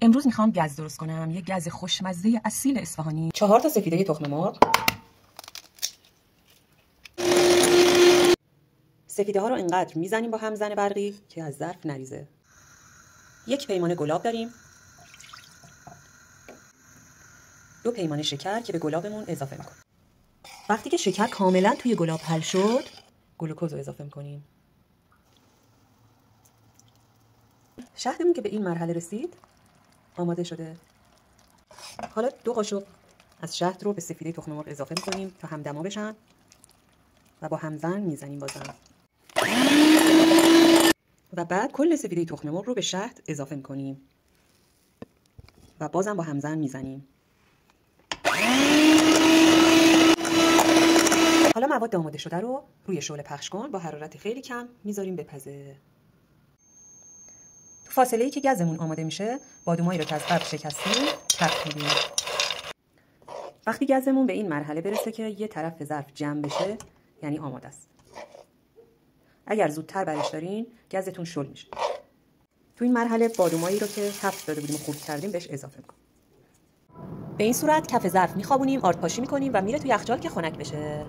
امروز میخوام گز درست کنم، یه گز خوشمزه اصیل اصفهانی. 4 تا سفیده تخم مرغ. سفیده ها رو اینقدر میزنیم با همزن برقی که از ظرف نریزه. 1 پیمانه گلاب داریم. 2 پیمانه شکر که به گلابمون اضافه میکنیم. وقتی که شکر کاملا توی گلاب حل شد، گلوکوز رو اضافه میکنیم. شهدمون که به این مرحله رسید، آماده شده. حالا 2 قاشق از شهد رو به سفیده تخم مرغ اضافه میکنیم تا همدما بشن و با همزن میزنیم بازم. و بعد کل سفیده تخم مرغ رو به شهد اضافه میکنیم و بازم با همزن میزنیم. حالا مواد آماده شده رو روی شعله پخش کن، با حرارت خیلی کم میذاریم بپزه. تو فاصله‌ای که گزمون آماده میشه، بادومایی رو که از قبل شکستیم تفت میدیم. وقتی گزمون به این مرحله برسه که یه طرف ظرف جمع بشه، یعنی آماده است. اگر زودتر برش دارین، گزتون شل میشه. تو این مرحله بادومایی رو که تفت داده بودیم و خرد کردیم بهش اضافه میکنیم. به این صورت کف ظرف میخوابونیم، آرد پاشی میکنیم و میره تو یخچال که خنک بشه.